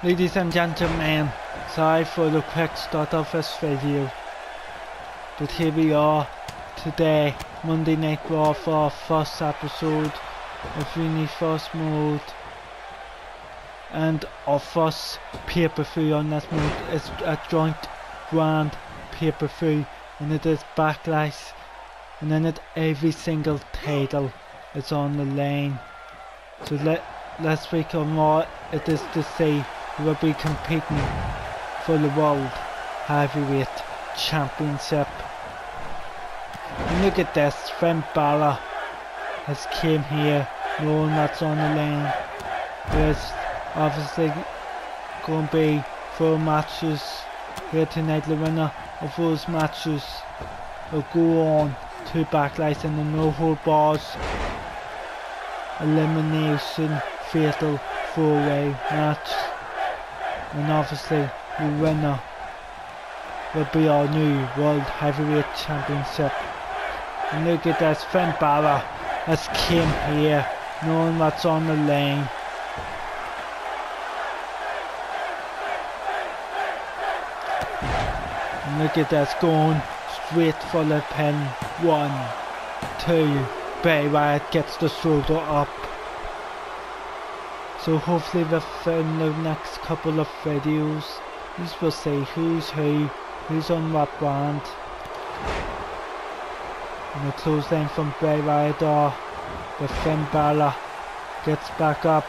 Ladies and gentlemen, sorry for the quick start of this video, but here we are today, Monday Night Raw, for our first episode of Universe mode, and our first pay-per-view on this mode is a joint brand pay-per-view, and it is Backlash, and in it every single title is on the line. So let's week on Raw it is to see who will be competing for the World Heavyweight Championship. And look at this, Finn Balor has came here knowing what's on the line. There's obviously going to be 4 matches here tonight. The winner of those matches will go on to Backlash in the no-hold-bars elimination fatal 4-way match, and obviously the winner will be our new World Heavyweight Championship. And look at this, Finn Balor has came here knowing what's on the line. And look at this, going straight for the pin. 1, 2, Bray Wyatt gets the shoulder up. So hopefully within the next couple of videos we will see who's on what brand. And the clothesline from Bray Wyatt, the Finn Balor gets back up,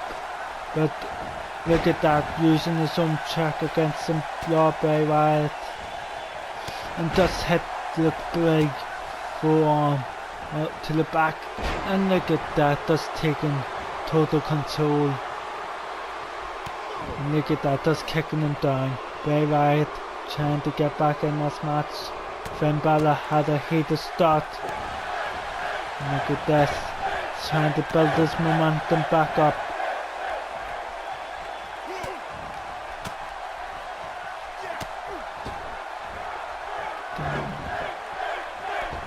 but look at that, using his own check against some Bray Wyatt, and just hit the big forearm to the back, and look at that, just taking total control. And look at that, just kicking him down. Bray Wyatt trying to get back in this match. Finn Balor had a heated start. And look at this, trying to build his momentum back up.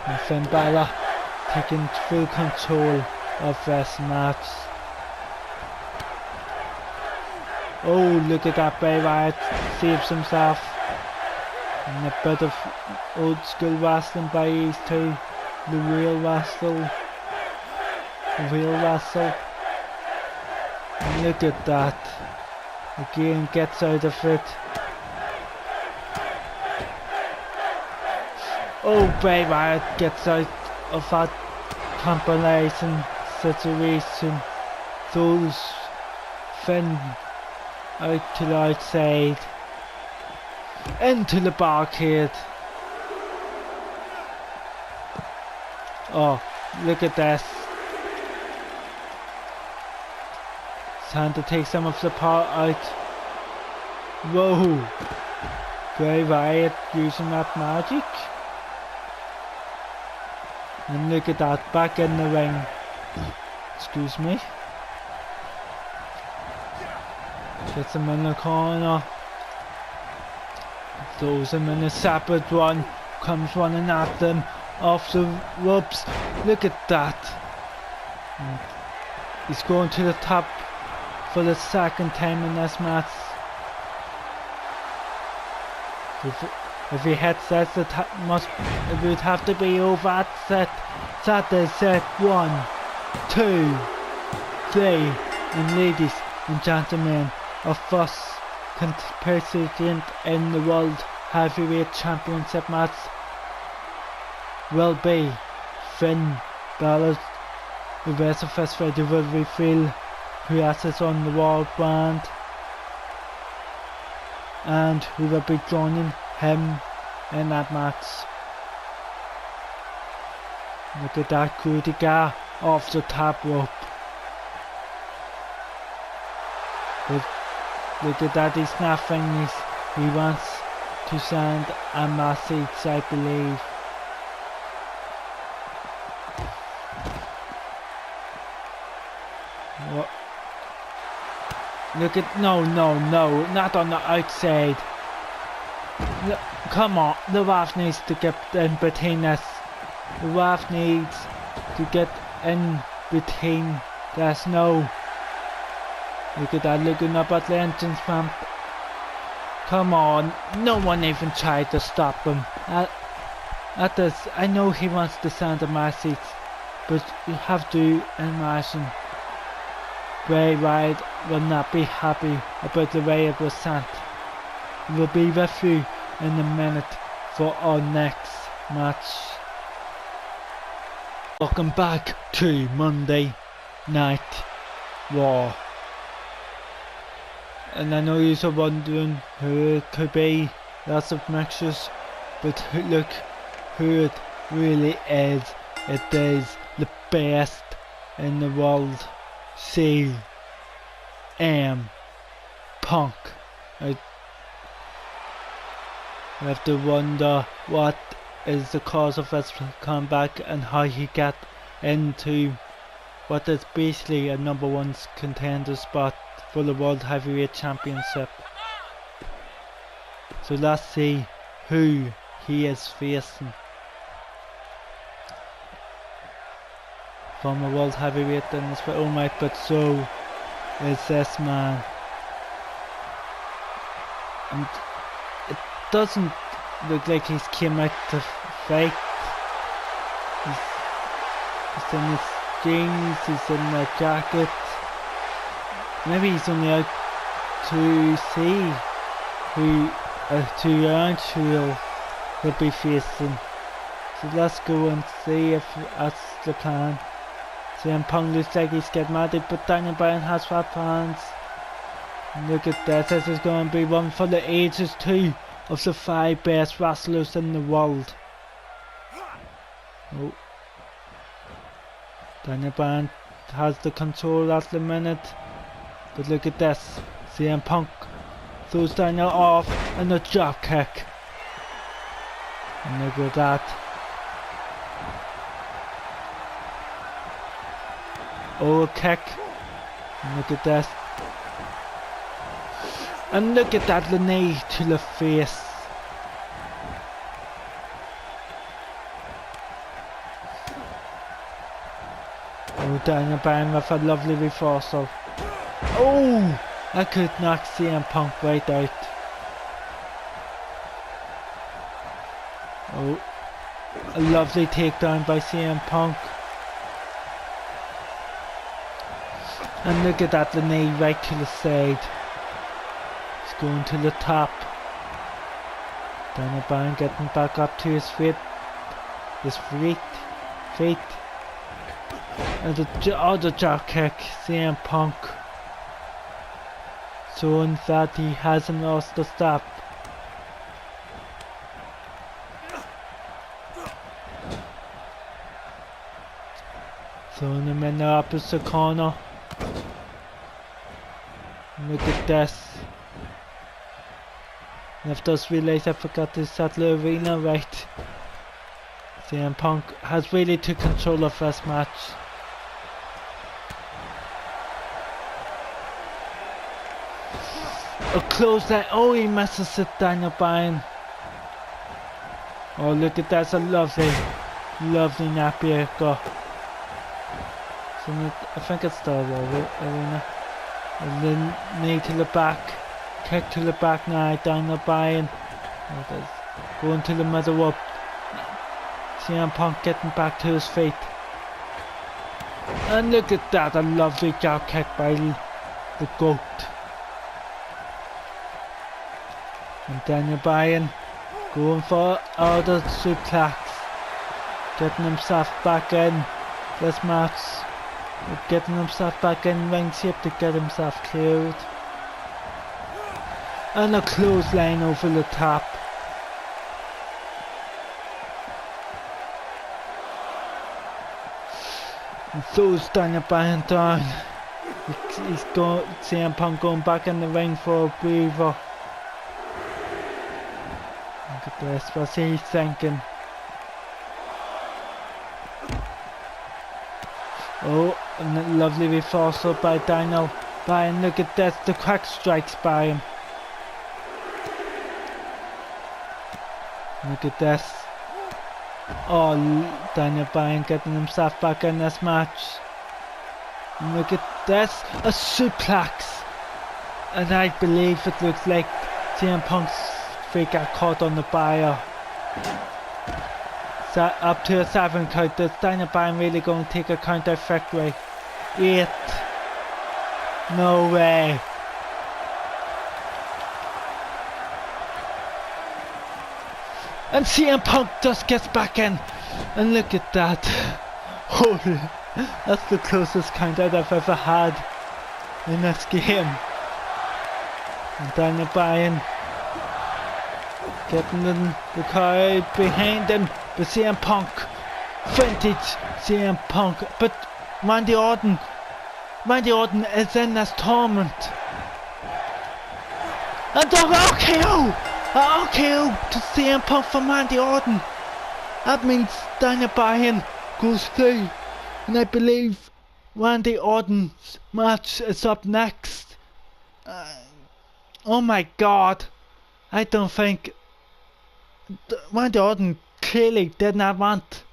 And Finn Balor taking full control of this match. Oh, look at that, Bray Wyatt saves himself. And a bit of old school wrestling by these two. The real wrestle. And look at that. Again, gets out of it. Oh, Bray Wyatt gets out of that compilation situation. Throws Finn out to the outside, into the barricade. Oh, look at this. Time to take some of the power out. Whoa, Bray Wyatt using that magic. And look at that, back in the ring. Excuse me. Gets him in the corner. Throws him in a separate one. Comes running at them. Off the ropes. Look at that. He's going to the top for the second time in this match. If he hits this, it would have to be over at set. That is set 1, 2, 3, and ladies and gentlemen, our first participant in the World Heavyweight Championship match will be Finn Balor. The rest of this video will reveal who else is on the World brand and who will be joining him in that match. Look at that, coup de grace off the top rope. Look at that, he's snapping. He wants to send a message, I believe. What? Look at, no, not on the outside. Look, come on, the ref needs to get in between this. The ref needs to get in between this. No. Look at that, looking up at the entrance ramp Come on, no one even tried to stop him. At this, I know he wants to send a message, but you have to imagine Bray Wyatt will not be happy about the way it was sent. We'll be with you in a minute for our next match. Welcome back to Monday Night Raw. And I know you're wondering who it could be, lots of mixtures, but look who it really is. It is the best in the world, CM Punk. I have to wonder what is the cause of his comeback and how he got into what is basically a #1 contender spot for the World Heavyweight Championship. So let's see who he is facing. Former World Heavyweight in his own right, but so is this man. And it doesn't look like he's came out to fight. He's in his jeans, he's in a jacket. Maybe he's only out to see who he'll be facing. So let's go and see if that's the plan. CM Punk looks like he's getting mad, but Daniel Bryan has fat hands. Look at this, this is going to be one for the ages too, of the 5 best wrestlers in the world. Oh. Daniel Bryan has the control at the minute. But look at this, CM Punk throws Daniel off and a drop kick. And look at that. Oh, kick. And look at this. And look at that, the knee to the face. Oh, Daniel Bryan with a lovely reversal. Oh, I could knock CM Punk right out. Oh, a lovely takedown by CM Punk. And look at that, the knee right to the side. He's going to the top. Daniel Bryan getting back up to his feet. And the other drop kick, CM Punk. Showing that he hasn't lost the step. Throwing him in the opposite corner. Look at this. And I've just realised I forgot to set the arena right. CM Punk has really took control of this match. A close line. Oh, he misses it, Daniel Bryan. Oh, look at that. That's a lovely nappy go. So I think it's the arena. And then knee to the back. Kick to the back now, Daniel Bryan. Going to the middle up. CM Punk getting back to his feet. And look at that, a lovely drop kick by the GOAT. And Daniel Bryan going for other suplex. Getting himself back in this match. Getting himself back in ring shape to get himself cleared. And a clothesline over the top. And throws Daniel Bryan down. He's going, CM Punk going back in the ring for a breather. Look at this, what's he thinking? Oh, and a lovely reversal by Daniel Bryan. Look at this, the quick strikes by him. Look at this. Oh, Daniel Bryan getting himself back in this match. And look at this, a suplex. And I believe it looks like CM Punk's feet got caught on the bar. Up to a 7 count. Is Daniel Bryan really going to take a counter factory? 8. No way. And CM Punk just gets back in. And look at that. Holy. That's the closest count out I've ever had in this game. And Daniel Bryan getting in the crowd behind him. But CM Punk, vintage CM Punk. But Randy Orton is in this tournament. And the RKO! RKO to CM Punk from Randy Orton. That means Daniel Bryan goes through. And I believe Randy Orton's match is up next. Oh my god. I don't think Randy Orton clearly did not want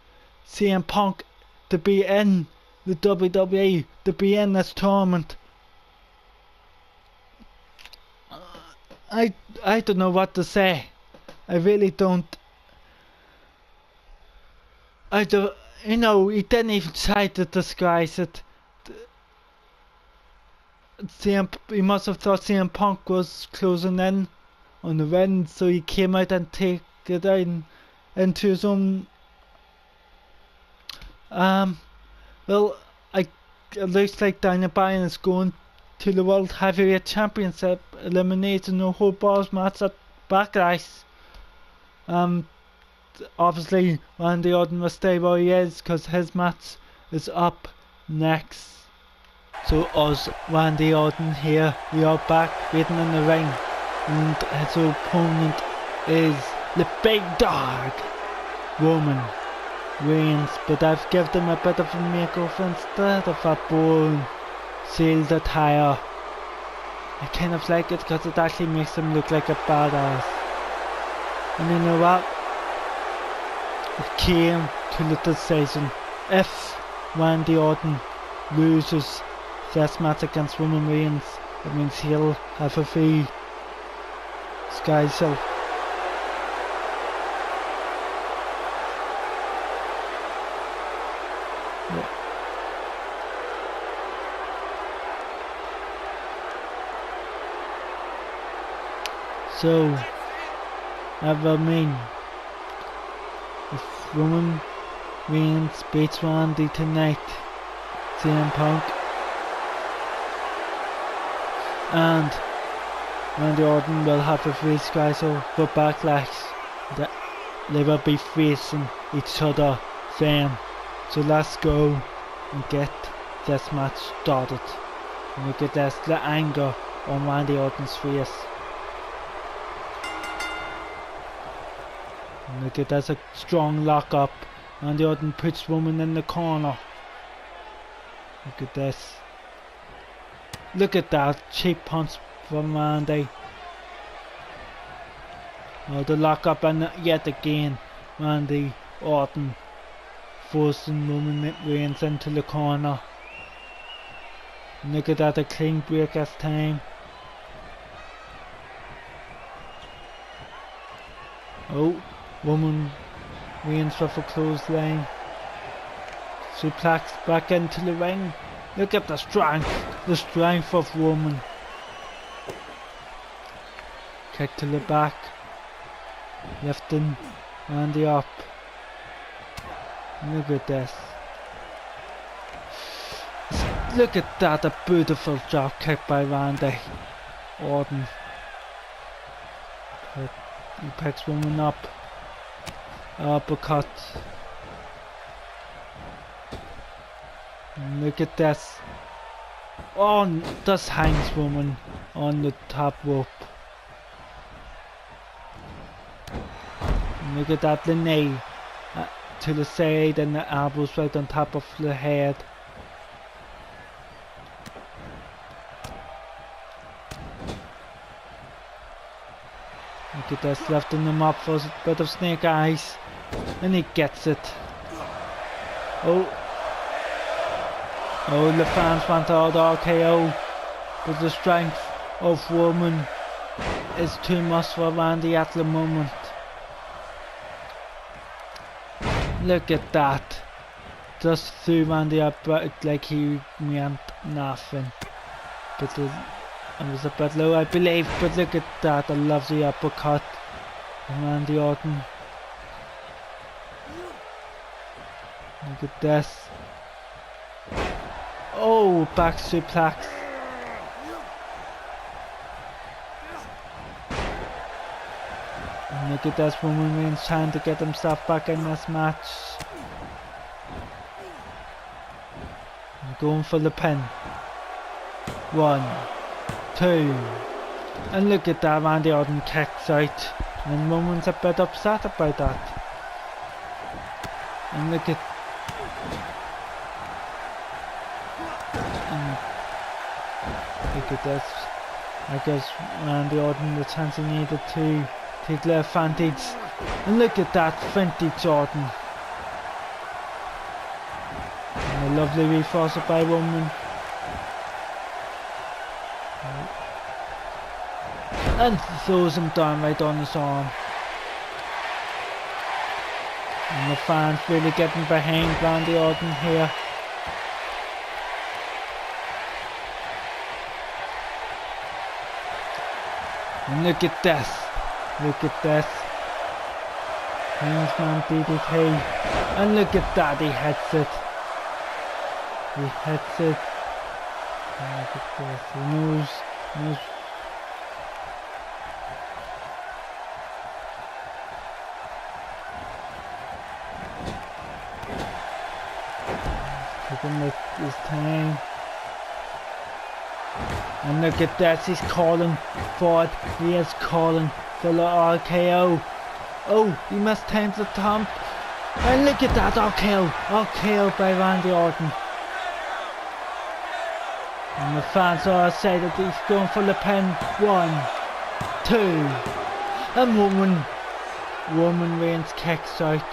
CM Punk to be in the WWE, to be in this tournament. I don't know what to say. I really don't. You know, he didn't even try to disguise it. He must have thought CM Punk was closing in on the win, so he came out and take it into his own. Well, it looks like Daniel Bryan is going to the World Heavyweight Championship elimination no hold bars match at Backlash. Obviously Randy Orton must stay where he is because his match is up next. So us, Randy Orton here, we are back waiting in the ring, and his opponent is the big dog, Roman Reigns. But I've given him a bit of a makeover instead of a boring sealed attire. I kind of like it because it actually makes him look like a badass. And you know what? It came to the decision. If Randy Orton loses this match against Roman Reigns, it means he'll have a free Sky Show. Yeah. So, I mean, if Roman Reigns beats Randy tonight, CM Punk, and Randy Orton will have a free Sky Show for Backlash. They will be facing each other then. So let's go and get this match started. And look at this, the anger on Randy Orton's face. And look at that's a strong lock up. Randy Orton puts Roman in the corner. Look at this. Look at that cheap punch from Randy. Oh, the lock up, and yet again Randy Orton forcing Roman Reigns into the corner. And look at that, a clean break this time. Oh, Roman Reigns with a clothesline. Suplex back into the ring. Look at the strength of Roman. Kick to the back. Lifting Randy up. Look at this. Look at that, a beautiful drop kick by Randy Orton. He picks Roman up. Uppercut. Look at this. Oh, this hangs Roman on the top rope. Look at that, the knee to the side and the elbows right on top of the head. Look at this, lifting him up for a bit of snake eyes. And he gets it. Oh, the fans want all the RKO. But the strength of Roman is too much for Randy at the moment. Look at that. Just threw Randy up like he meant nothing. But it was a bit low, I believe. But look at that, a lovely uppercut from Randy Orton. Look at this. Oh, back suplex. And look at this, Roman Reigns trying to get himself back in this match. And going for the pin. 1, 2. And look at that, Randy Orton kicks out. And Roman's a bit upset about that. And look at this. I guess Randy Orton the chance he needed to take the advantage. And look at that vintage Orton. And a lovely reversal by Roman. And throws him down right on his arm. And the fans really getting behind Randy Orton here. And look at this. Look at this. Kingsman DDT. And look at that, he hits it. He hits it. And look at this. He knows. Taking his time. And look at that, he's calling for it. He is calling for the RKO. Oh, he missed time to thump. And look at that, RKO. RKO by Randy Orton. And the fans are excited, he's going for the pin. 1, 2. And Roman Reigns kicks out.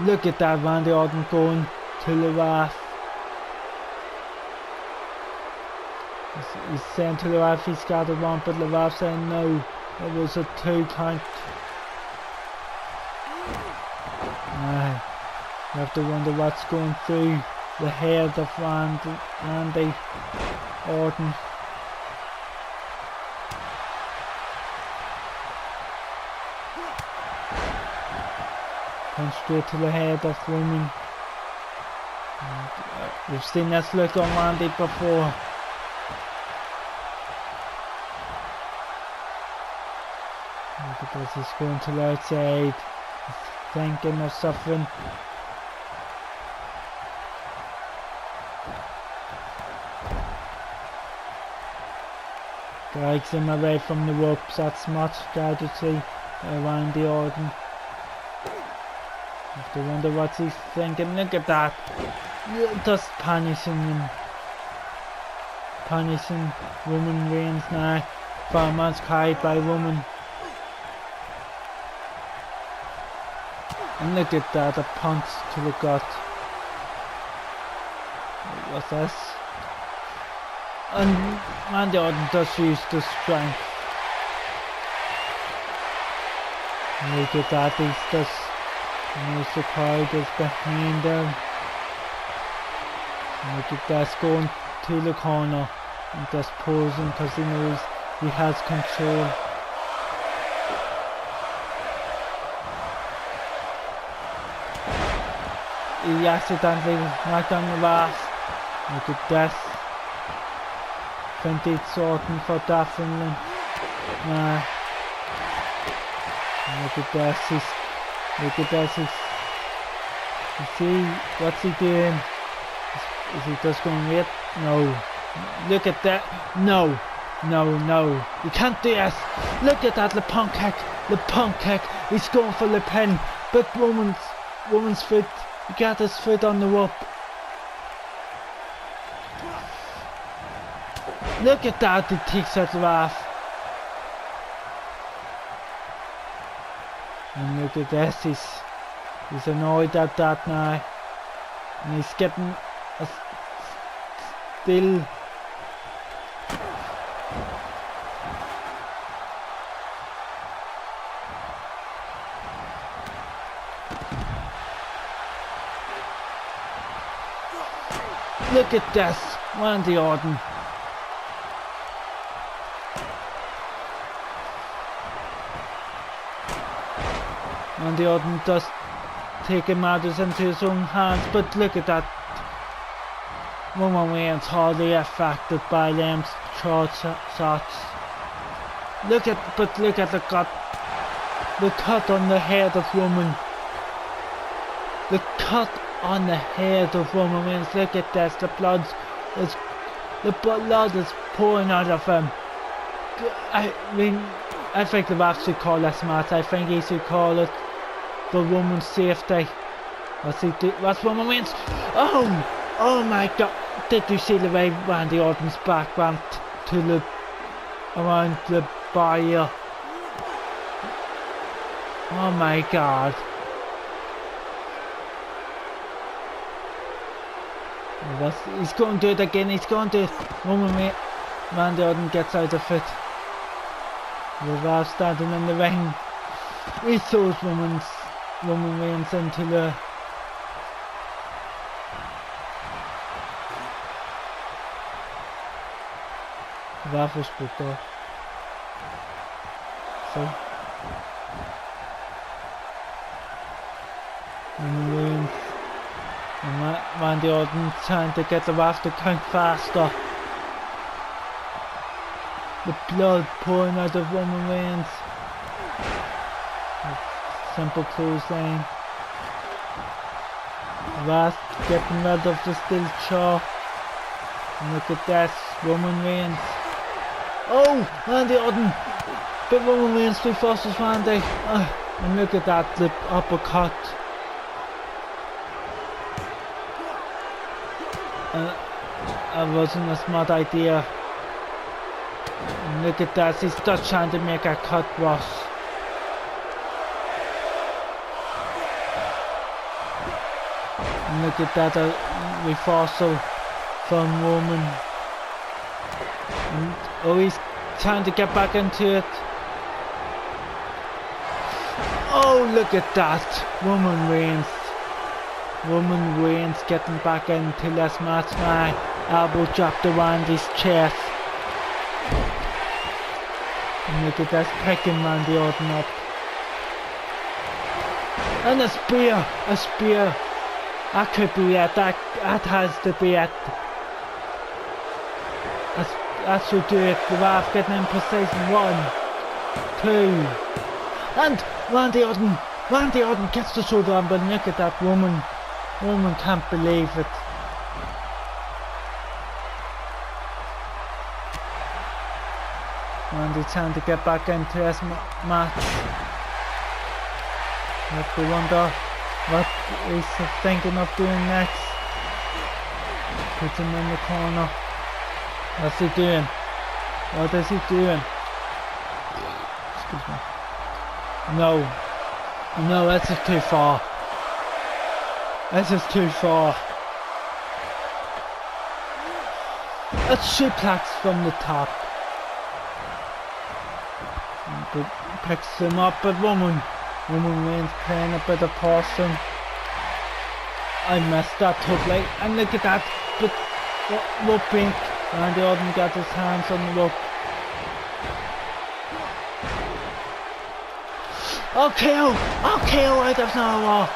Look at that, Randy Orton going to the ref. He's saying to the ref he's got it wrong, but the ref saying no, it was a 2 count. You have to wonder what's going through the head of Randy Orton. Punch straight to the head of Roman. We've seen this look on Randy before. Look at this, he's going to the outside. He's thinking of something. Drags him away from the ropes. That's much strategy around the Orton. I have to wonder what he's thinking. Look at that. Just punishing him. Punishing Roman Reigns now. Fireman's carried by Roman. And look at that, a punch to the gut. What's this? And Randy Orton does use the strength. Look at that, he's just knows the crowd is behind him. And look at that, going to the corner and just posing because he knows he has control. He accidentally knocked on the ref. Look at this. Vintage Orton for that Finland. Nah. Look at this. Look at this. You see, what's he doing? Is he just going to wait? No. Look at that. No. You can't do this. Look at that. The punk kick. He's going for the pin. But woman's foot. He got his foot on the rope. Look at that, he takes out the ref. And look at this, he's annoyed at that now. And he's getting a still. Look at this, Randy Orton. Randy Orton does taking matters into his own hands, but look at that. Roman Reigns hardly affected by them short shots. Look at the cut on the head of Roman. The cut on the head of Roman Reigns. Look at this. The blood is pouring out of him. I mean, I think the refs should call this match. I think he should call it for Roman's safety. What's Roman Reigns? Oh my God! Did you see the way Randy Orton's back went to around the barrier? Oh my God! He's going to do it again. He's going to do it. Randy Orton gets out of it. The ref standing in the ring. He throws Roman Reigns into the. The ref was good though. So. Roman Reigns. And Randy Orton trying to get the ref to count faster. The blood pouring out of Roman Reigns. Simple clothesline. Ref getting rid of the steel chair. And look at this, Roman Reigns. Oh, Randy Orton. But Roman Reigns forces Randy. And look at that, the uppercut. It wasn't a smart idea. And look at that, he's just trying to make a cut worse. And look at that reversal from Roman. And, he's trying to get back into it. Oh, look at that, Roman Reigns getting back into this match now. Elbow drop to Randy's chest. And look at this, picking Randy Orton up. And a spear. That could be it, that has to be it. That should do it. The ref getting in position. 1, 2. And Randy Orton gets the shoulder on, but look at that, Roman can't believe it. Randy trying to get back into this match. You have to wonder what he's thinking of doing next. Put him in the corner. What's he doing? What is he doing? Excuse me. No, that's just too far. This is too far. A suplex from the top. And picks him up, but Roman Reigns playing a bit of caution. I messed that totally. And look at that. But rope break. Randy Orton got his hands on the rope. RKO out of nowhere.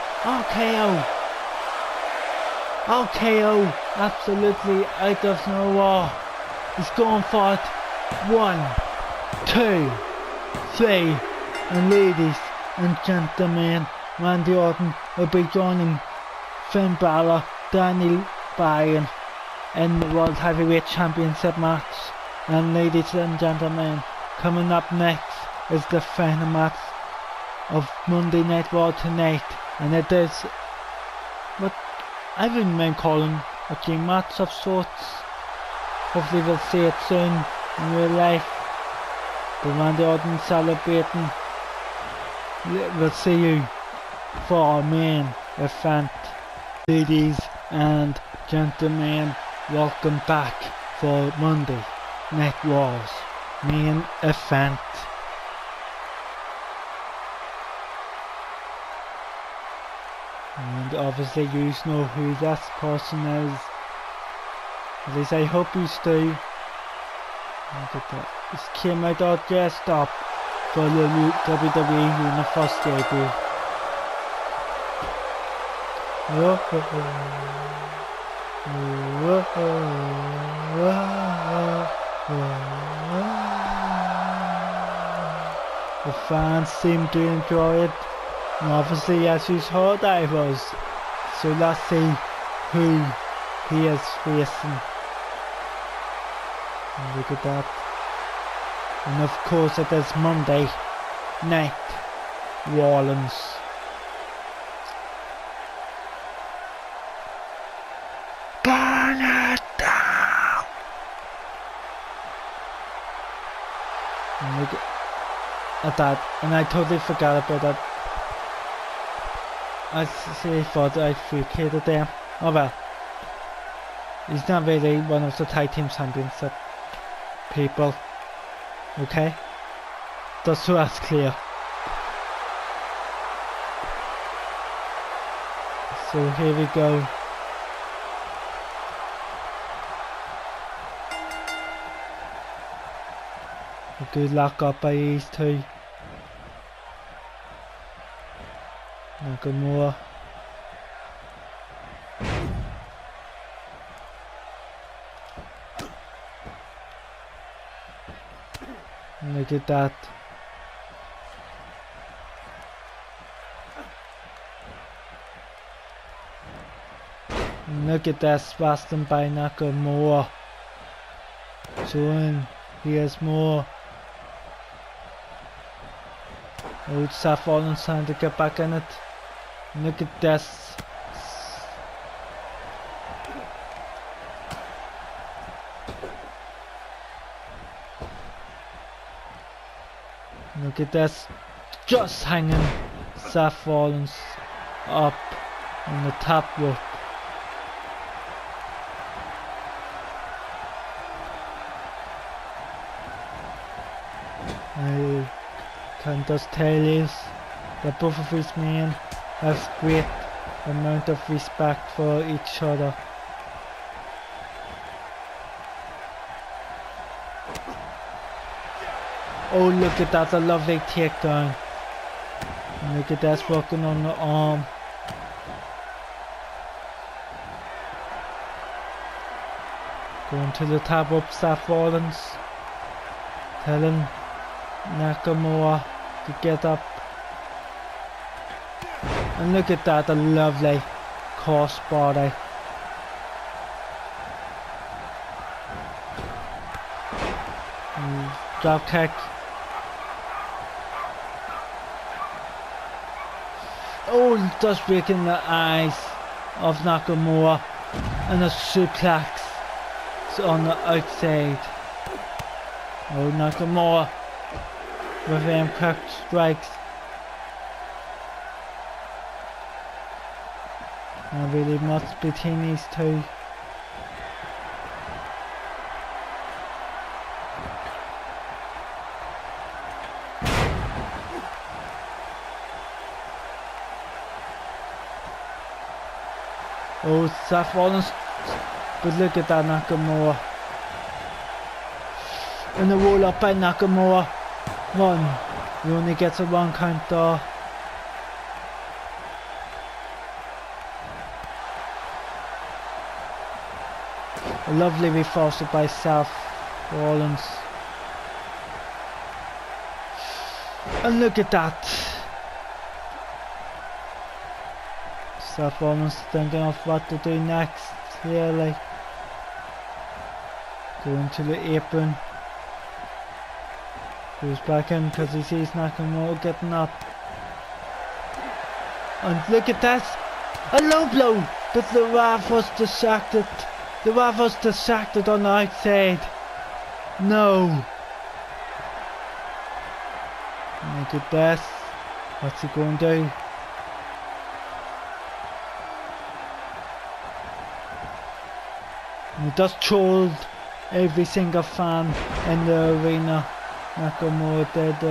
RKO absolutely out of nowhere. He's going for it. 1, 2, 3, and ladies and gentlemen, Randy Orton will be joining Finn Balor, Daniel Bryan in the World Heavyweight Championship match. And ladies and gentlemen, coming up next is the final match of Monday Night Raw tonight, and it is what I wouldn't mind calling a dream match of sorts. Hopefully we'll see it soon in real life. The Randy Orton celebrating. We'll see you for our main event. Ladies and gentlemen, welcome back for Monday Night Raw's main event. And obviously you know who this person is. At least I hope you do. Look at that. This came out all dressed up for the WWE Universe debut. The fans seem to enjoy it, and obviously as you heard I was. So let's see who he is facing. And look at that. And of course it is Monday Night Rollins. Burn it down! And look at that, and I totally forgot about that. I thought I vacated them. Oh well. He's not really one of the tag team championship people. Okay? Just so that's clear. So here we go. A good lock up by these two. Nakamura. Look at that. Look at that spasm by Nakamura. Showing he has more. Oh, Seth Rollins trying to get back in it. Look at this. Look at this. Just hanging Seth Rollins up on the top rope. I can just tell you that both of these men have great amount of respect for each other. Oh, look at that, a lovely takedown. And look at this, working on the arm. Going to the top up, Seth Rollins. Telling Nakamura to get up. And look at that, a lovely crossbody. Drop kick. Oh, just breaking the eyes of Nakamura. And a suplex on the outside. Oh, Nakamura with them quick strikes. Not really much between these two. Oh, Seth Rollins, but look at that Nakamura. And the roll up by Nakamura. One, he only gets a 1 count though. A lovely reversal by Seth Rollins. And look at that. Seth Rollins thinking of what to do next. Here, like going to the apron. Goes back in because he sees Nakamura getting up. And look at that. A low blow. But the ref was distracted. The ref was distracted on the outside. No. Look at this. What's he going to do? He just trolled every single fan in the arena. Nakamura did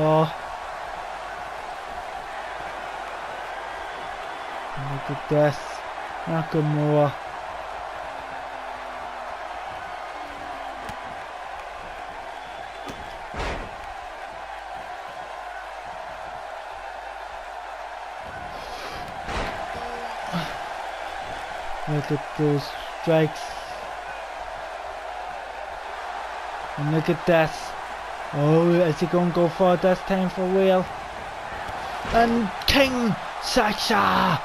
Look at this. Nakamura Look at those strikes. And look at this. Oh, is he going to go for it this time for real? And King Sasha!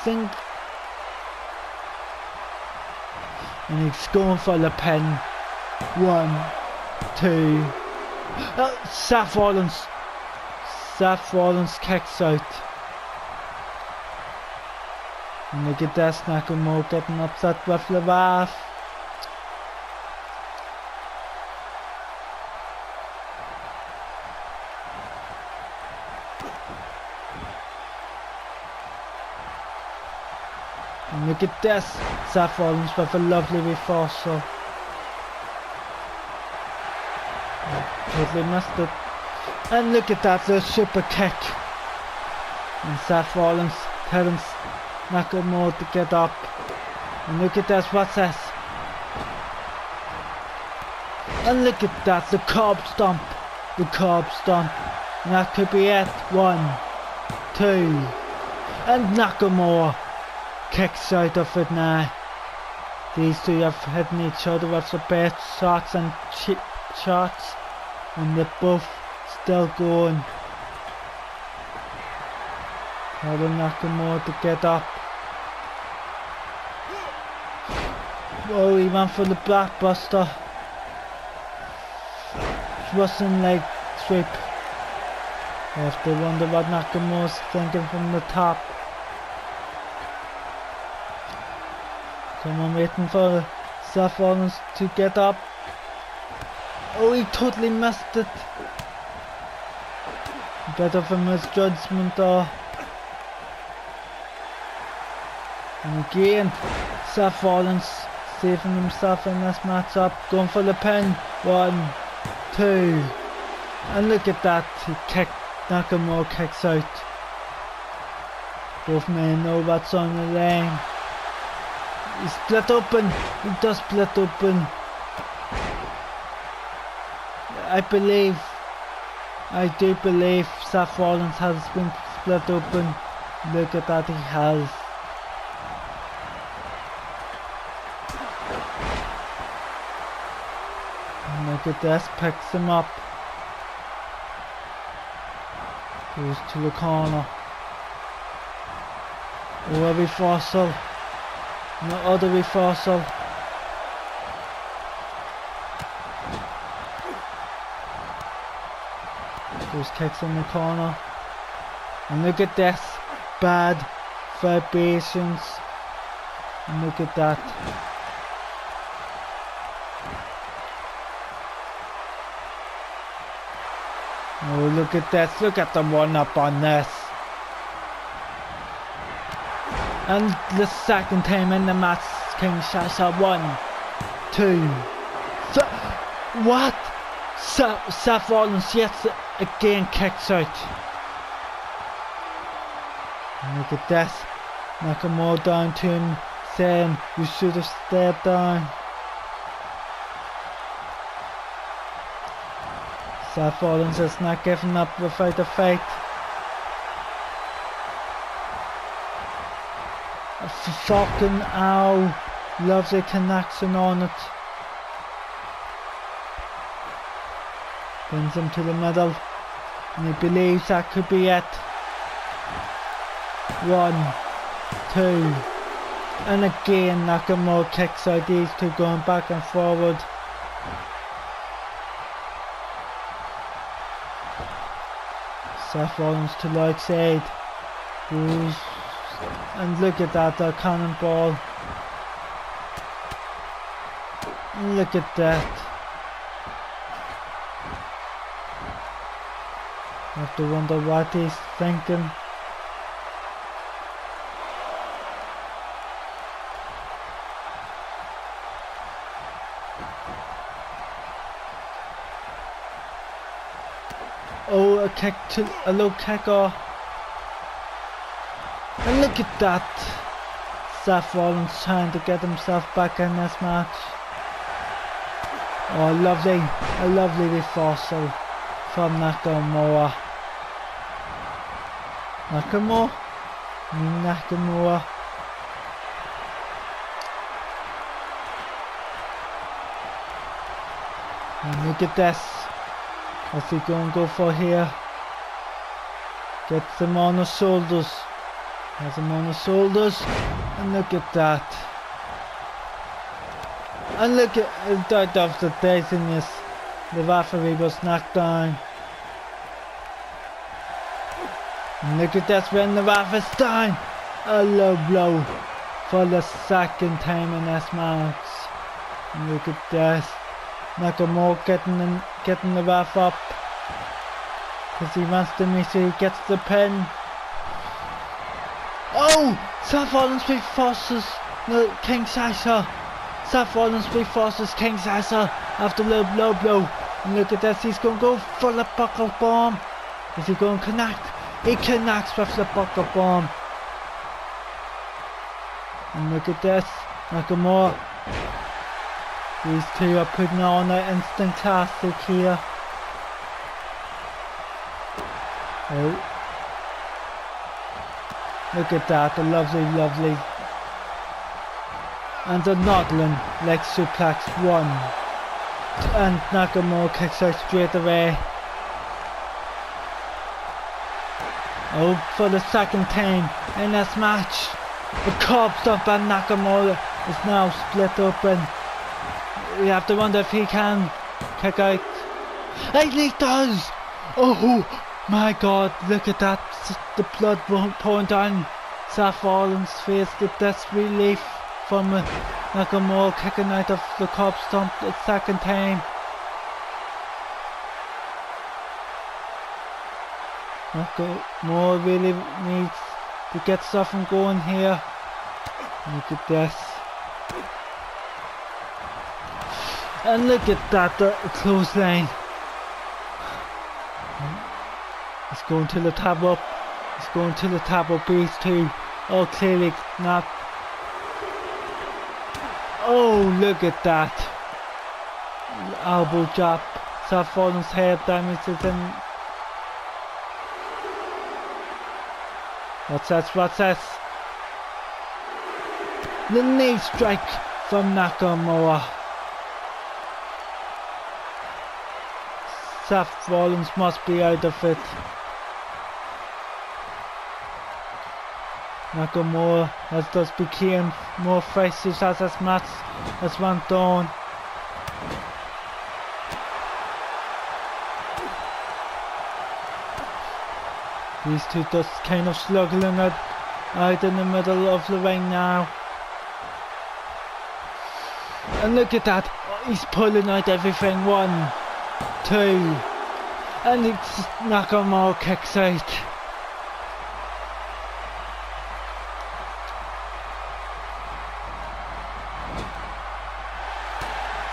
Think. And he's going for the pin. 1, 2. Seth Rollins. Seth Rollins kicks out. And look at this, Nakamura getting upset with the ref. And look at this, Seth Rollins with a lovely reversal. Totally missed it. And look at that, the super kick. And Seth Rollins telling Nakamura to get up. And look at this, what's this? And look at that, the curb stomp. The curb stomp. And that could be it. 1, 2. And Nakamura kicks out of it now. These two have hidden each other with the best shots and cheap shots. And they're both still going. Telling Nakamura to get up. Oh, he went for the blockbuster. Russian leg sweep. I have to wonder what Nakamura's thinking from the top. Someone waiting for Seth Rollins to get up. Oh, he totally missed it. Bit of a misjudgment there. And again, Seth Rollins saving himself in this matchup, going for the pin. 1, 2, and look at that, he kicked, Nakamura kicks out. Both men know what's on the line. He split open, he does split open. I do believe Seth Rollins has been split open. Look at that, he has. Look at this, picks him up. Goes to the corner. Oh, a reversal. No other reversal. Those kicks in the corner. And look at this. Bad vibrations. And look at that. Oh, look at this, look at the one up on this. And the second time in the match, King Sasha 1, 2. What? Seth Rollins yet again kicks out. And look at this. Nakamura down to him, saying, you should have stayed down. Seth Rollins is not giving up without a fight. Fucking ow. Lovely connection on it. Brings him to the middle. And he believes that could be it. 1, 2. And again Nakamura kicks out, these two going back and forward. Seth Rollins to the outside. Goes. And look at that, the cannonball. Look at that. I have to wonder what he's thinking. Oh, a low kicker. And look at that. Seth Rollins trying to get himself back in this match. Oh, a lovely reversal from Nakamura. Nakamura. And look at this. What's he going to go for here? Gets him on the shoulders. Has him on the shoulders. And look at that. And look at that of the dizziness. The referee was knocked down. And look at this when the ref is down. A low blow for the second time in this match. And look at this. Nakamura getting the ref up. Because he wants to make sure he gets the pin. Oh! Seth Rollins forces King Sasha. Seth Rollins forces King Sasha after the low blow. And look at this, he's going to go for the buckle bomb. Is he going to connect? He connects with the buckle bomb. And look at this, Nakamura. These two are putting on an instant classic here. Oh. Look at that, a lovely. And a noddling leg suplex 1. And Nakamura kicks out straight away. Oh, for the second time in this match. The curb stomp and Nakamura is now split open. We have to wonder if he can kick out. And he does! Oh my god, look at that. The blood pouring down Seth Rollins' face. The disbelief from Nakamura kicking out of the curb stomp the second time. Nakamura really needs to get something going here. Look at this. And look at that, the clothesline. He's going to the tab up. He's going to the tab up. These two. Oh, clearly not. Oh, look at that. Elbow drop. Seth Rollins' head damages him. What's this? The knee strike from Nakamura. Seth Rollins must be out of it. Nakamura has just become more faces as this match has went on. These two just kind of slugging it out in the middle of the ring now. And look at that, he's pulling out everything. 1, 2, and it's Nakamura kicks out.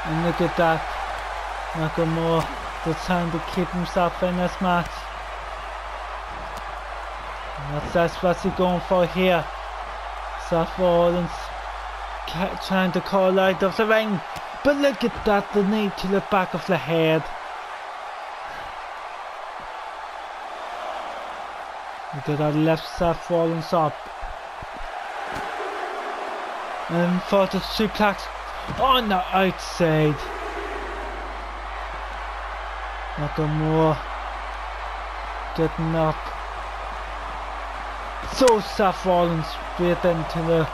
And look at that, Nakamura just trying to keep himself in this match. That's what's he going for here. Seth Rollins trying to call out of the ring. But look at that, the knee to the back of the head. Look at that, left Seth Rollins up. And for the suplex on the outside. Nakamura getting up. So Seth Rollins straight into the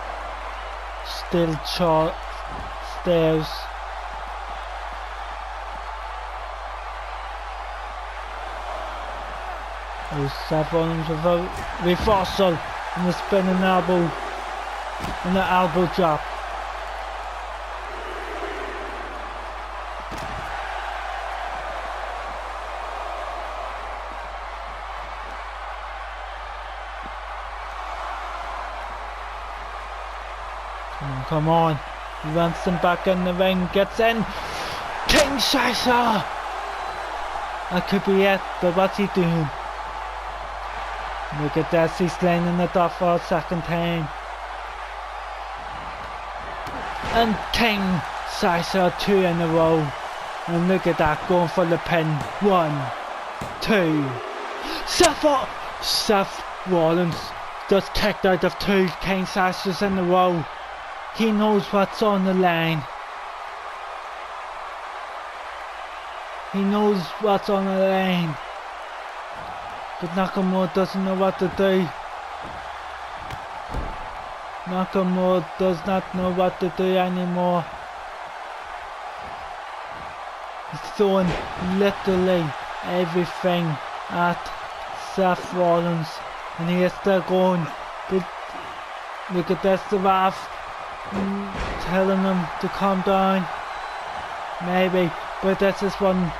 steel stairs. Seth Rollins with a reversal and the spinning elbow and the elbow drop. Come on, he wants him back in the ring, gets in. King Sasha! That could be it, but what's he doing? Look at this, he's lining it off for a second time. And King Sasha 2 in a row. And look at that, going for the pin. 1, 2. Seth Rollins just kicked out of 2 King Sashas in a row. He knows what's on the line. He knows what's on the line. But Nakamura doesn't know what to do. Nakamura does not know what to do anymore. He's throwing literally everything at Seth Rollins, and he is still going. But look at this, the ref telling him to calm down. Maybe, but this is one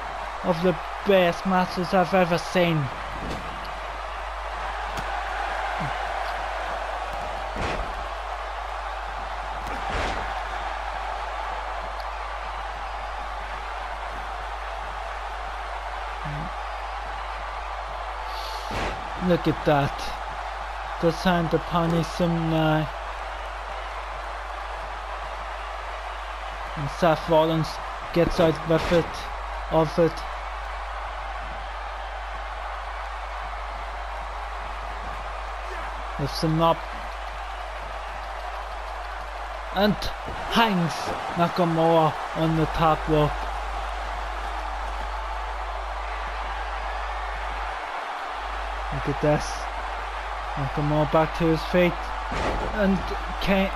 of the best matches I've ever seen. Look at that. They're trying to punish him now. And Seth Rollins gets out with it, of it. Lifts him up. And hangs Nakamura on the top rope. Look at this. Nakamura back to his feet. And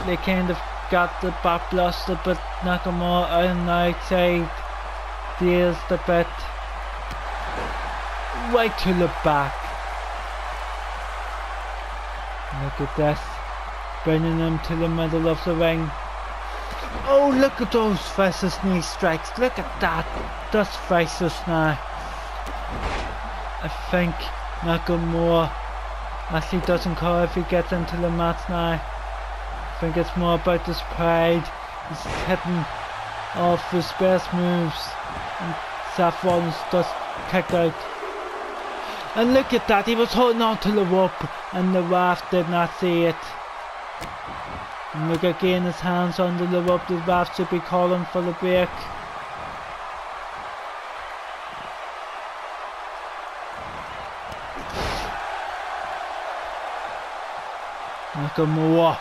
they kind of got the back bluster, but Nakamura on the outside deals the bit right to the back. Look at this, bringing him to the middle of the ring. Oh, look at those vicious knee strikes. Look at that. That's vicious now. I think Nakamura actually doesn't care if he gets into the match now. I think it's more about his pride. He's hitting off his best moves, and Seth Rollins just kicked out. And look at that, he was holding on to the rope and the ref did not see it. And look again, his hands under the rope. The ref should be calling for the break. Nakamura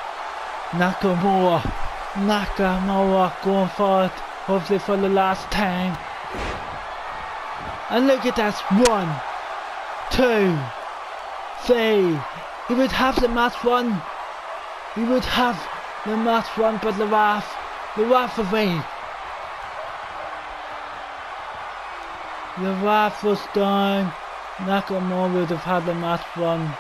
going for it, hopefully for the last time. And look at that, 1, 2, 3. He would have the match won. He would have the match won, but the referee. The ref was down. Nakamura would have had the match won.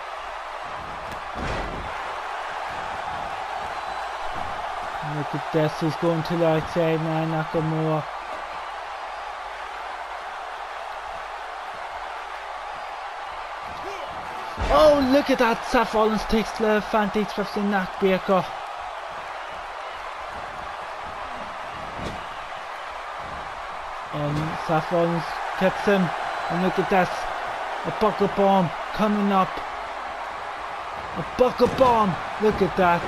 Look at this, he's going to the outside now, Nakamura. Oh, look at that, Seth Rollins takes the advantage with the neck breaker. Seth Rollins kicks him, and look at this, a bucket bomb coming up. A bucket bomb, look at that.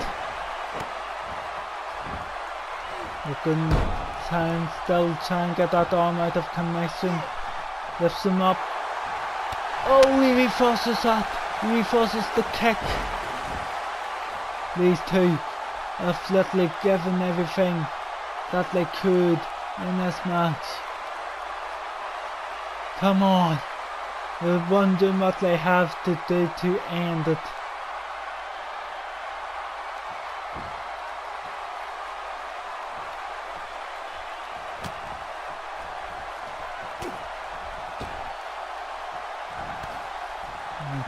Looking, still trying to get that arm out of commission. Lifts him up. Oh, he reforces that. He reforces the kick. These two have literally given everything that they could in this match. Come on. They're wondering what they have to do to end it.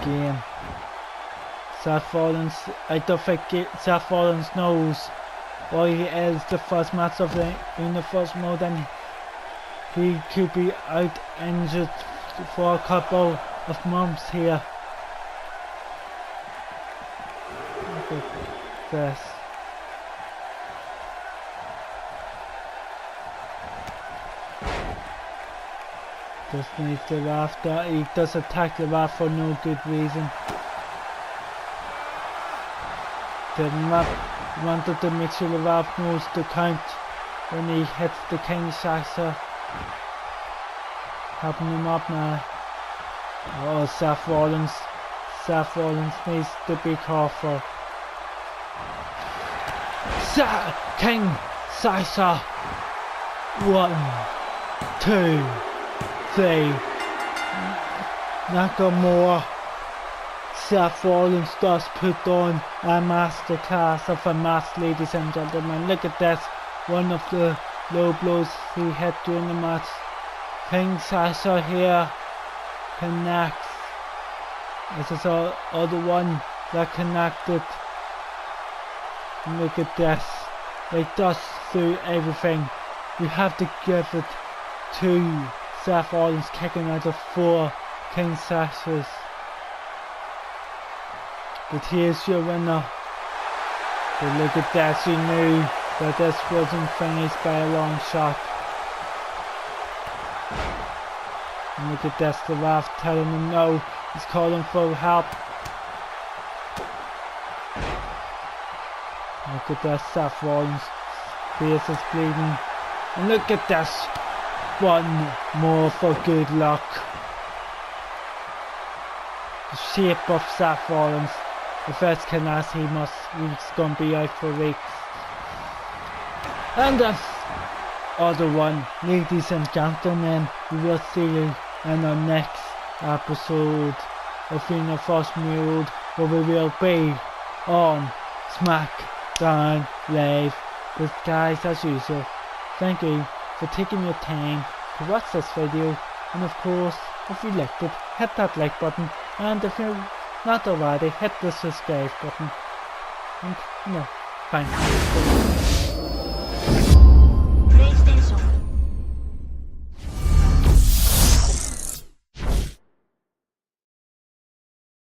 Again, Seth Rollins, I don't think Seth Rollins knows why he is the first match of the Universe mode, and he could be out injured for a couple of months here. Look at this. Just needs the ref that he does attack the ref for no good reason. The ref wanted to make sure the ref knows the count when he hits the Kinshasa. Helping him up now. Oh, Seth Rollins. Seth Rollins needs to be careful. King Sasa. 1, 2, 3. Nakamura. Seth Rollins does put on a masterclass of a match, ladies and gentlemen. Look at this. One of the low blows he hit during the match. King Sasha here connects. This is the other one that connected. Look at this. They dust through everything. We have to give it to Seth Rollins kicking out of 4 King Sashas. But here's your winner. But look at that, you knew that this wasn't finished by a long shot. And look at this, the ref telling him no, he's calling for help. Look at this, Seth Rollins' face is bleeding. And look at this, one more for good luck. The shape of Seth Rollins. If that's Canas, he's gonna be out for weeks. And the other one, ladies and gentlemen, we will see you in our next episode of Universe Mode, where we will be on SmackDown Live. But guys, as usual, thank you for taking your time to watch this video, and of course, if you liked it, hit that like button, and if you're not already, hit the subscribe button. And thank you.